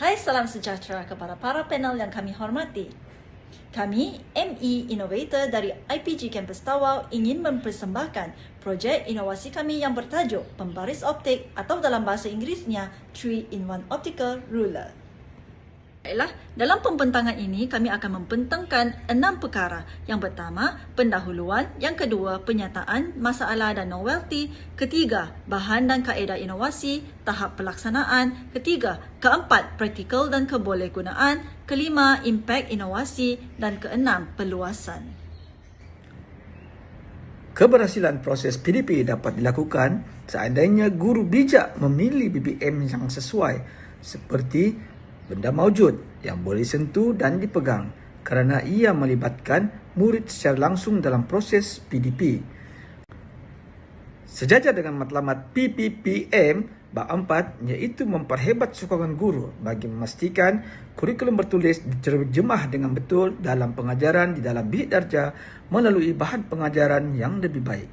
Hai, salam sejahtera kepada para panel yang kami hormati. Kami, ME Innovator dari IPG Kampus Tawau ingin mempersembahkan projek inovasi kami yang bertajuk Pembaris Optik atau dalam bahasa Inggerisnya 3-in-1 Optical Ruler. Baiklah, dalam pembentangan ini kami akan membentangkan 6 perkara. Yang pertama, pendahuluan. Yang kedua, penyataan masalah dan novelty. Ketiga, bahan dan kaedah inovasi. Tahap pelaksanaan. Ketiga, keempat, praktikal dan kebolehgunaan. Kelima, impak inovasi. Dan keenam, perluasan. Keberhasilan proses PDP dapat dilakukan seandainya guru bijak memilih BBM yang sesuai seperti benda maujud yang boleh sentuh dan dipegang kerana ia melibatkan murid secara langsung dalam proses PDP. Sejajar dengan matlamat PPPM bab 4 iaitu memperhebat sokongan guru bagi memastikan kurikulum bertulis diterjemah dengan betul dalam pengajaran di dalam bilik darjah melalui bahan pengajaran yang lebih baik.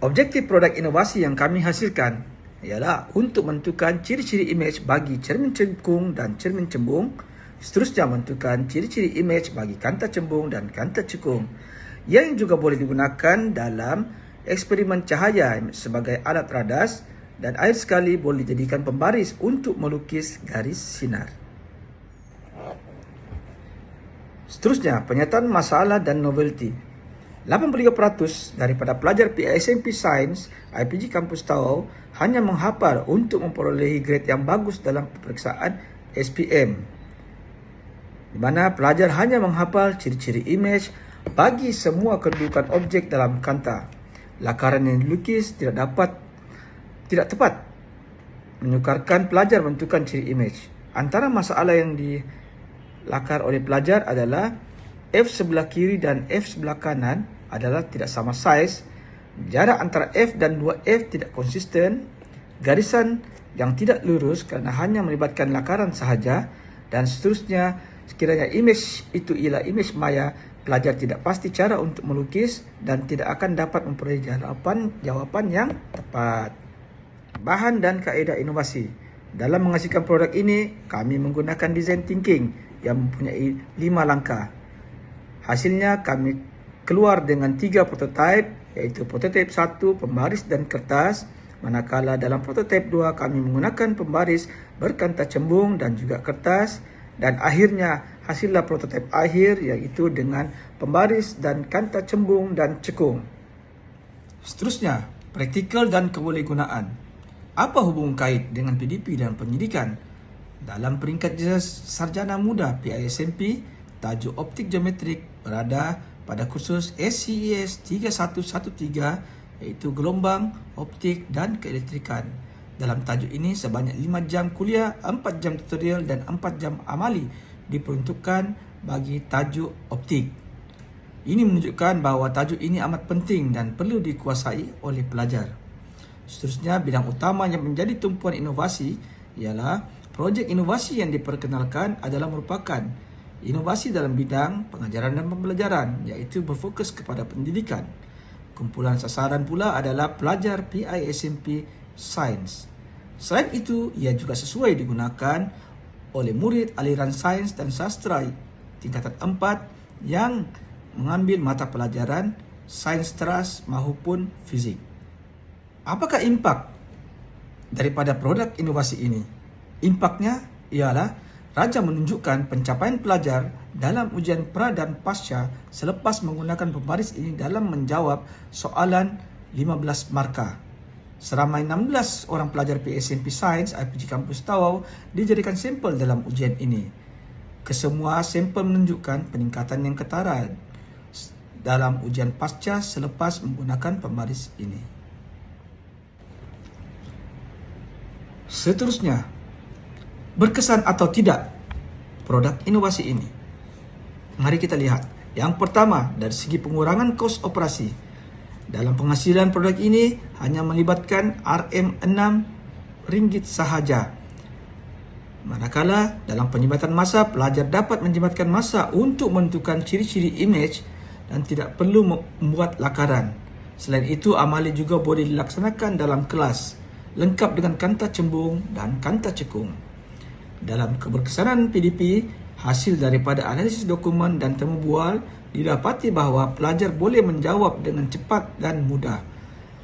Objektif produk inovasi yang kami hasilkan ialah untuk menentukan ciri-ciri imej bagi cermin cekung dan cermin cembung, seterusnya menentukan ciri-ciri imej bagi kanta cembung dan kanta cekung, yang juga boleh digunakan dalam eksperimen cahaya sebagai alat radas dan akhir sekali boleh dijadikan pembaris untuk melukis garis sinar. Seterusnya, penyataan masalah dan novelty. 83% daripada pelajar PISMP Sains IPG Kampus Tawau hanya menghafal untuk memperolehi grade yang bagus dalam peperiksaan SPM, di mana pelajar hanya menghafal ciri-ciri imej bagi semua kedudukan objek dalam kanta. Lakaran yang dilukis tidak tepat menyukarkan pelajar menentukan ciri imej. Antara masalah yang dilakar oleh pelajar adalah F sebelah kiri dan F sebelah kanan adalah tidak sama saiz, jarak antara F dan 2F tidak konsisten, garisan yang tidak lurus kerana hanya melibatkan lakaran sahaja, dan seterusnya. Sekiranya imej itu ialah imej maya, pelajar tidak pasti cara untuk melukis dan tidak akan dapat memperoleh jawapan yang tepat. Bahan dan kaedah inovasi. Dalam menghasilkan produk ini, kami menggunakan design thinking yang mempunyai 5 langkah. Hasilnya kami keluar dengan 3 prototipe, iaitu prototipe 1 pembaris dan kertas, manakala dalam prototipe 2 kami menggunakan pembaris berkanta cembung dan juga kertas, dan akhirnya hasillah prototipe akhir iaitu dengan pembaris dan kanta cembung dan cekung. Seterusnya, praktikal dan kebolehgunaan. Apa hubungan kait dengan PDP dan penyidikan? Dalam peringkat sarjana muda PISMP, tajuk optik geometrik berada pada kursus SCES 3113 iaitu gelombang, optik dan keelektrikan. Dalam tajuk ini sebanyak 5 jam kuliah, 4 jam tutorial dan 4 jam amali diperuntukkan bagi tajuk optik. Ini menunjukkan bahawa tajuk ini amat penting dan perlu dikuasai oleh pelajar. Seterusnya, bidang utama yang menjadi tumpuan inovasi ialah projek inovasi yang diperkenalkan adalah merupakan inovasi dalam bidang pengajaran dan pembelajaran, iaitu berfokus kepada pendidikan. Kumpulan sasaran pula adalah pelajar PISMP Sains. Selain itu, ia juga sesuai digunakan oleh murid aliran sains dan sastra tingkatan 4 yang mengambil mata pelajaran sains teras maupun fizik. Apakah impak daripada produk inovasi ini? Impaknya ialah Raja menunjukkan pencapaian pelajar dalam ujian pra dan pasca selepas menggunakan pembaris ini dalam menjawab soalan 15 markah. Seramai 16 orang pelajar PISMP Sains IPG Kampus Tawau dijadikan sampel dalam ujian ini. Kesemua sampel menunjukkan peningkatan yang ketara dalam ujian pasca selepas menggunakan pembaris ini. Seterusnya, berkesan atau tidak produk inovasi ini? Mari kita lihat. Yang pertama, dari segi pengurangan kos operasi. Dalam penghasilan produk ini hanya melibatkan RM6 sahaja. Manakala dalam penyebatan masa, pelajar dapat menyematkan masa untuk menentukan ciri-ciri imej dan tidak perlu membuat lakaran. Selain itu, amali juga boleh dilaksanakan dalam kelas, lengkap dengan kanta cembung dan kanta cekung. Dalam keberkesanan PDP, hasil daripada analisis dokumen dan temu bual, didapati bahawa pelajar boleh menjawab dengan cepat dan mudah.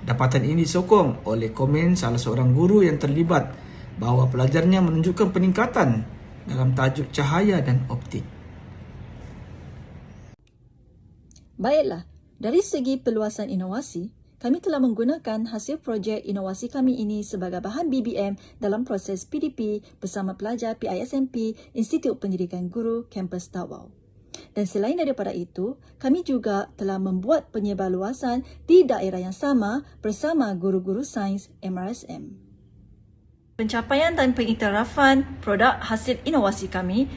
Dapatan ini disokong oleh komen salah seorang guru yang terlibat bahawa pelajarnya menunjukkan peningkatan dalam tajuk cahaya dan optik. Baiklah, dari segi peluasan inovasi, kami telah menggunakan hasil projek inovasi kami ini sebagai bahan BBM dalam proses PDP bersama pelajar PISMP Institut Pendidikan Guru Kampus Tawau. Dan selain daripada itu, kami juga telah membuat penyebarluasan di daerah yang sama bersama guru-guru sains MRSM. Pencapaian dan pengiktirafan produk hasil inovasi kami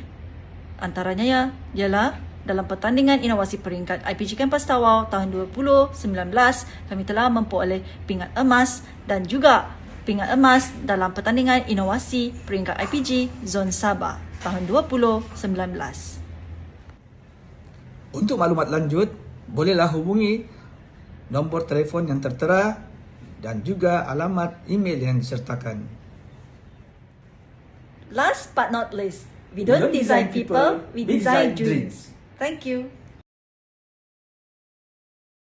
antaranya ialah dalam pertandingan inovasi peringkat IPG Kampus Tawau tahun 2019, kami telah memperoleh pingat emas dan juga pingat emas dalam pertandingan inovasi peringkat IPG Zon Sabah tahun 2019. Untuk maklumat lanjut, bolehlah hubungi nombor telefon yang tertera dan juga alamat email yang disertakan. Last but not least, we don't design people, we design dreams. Thank you.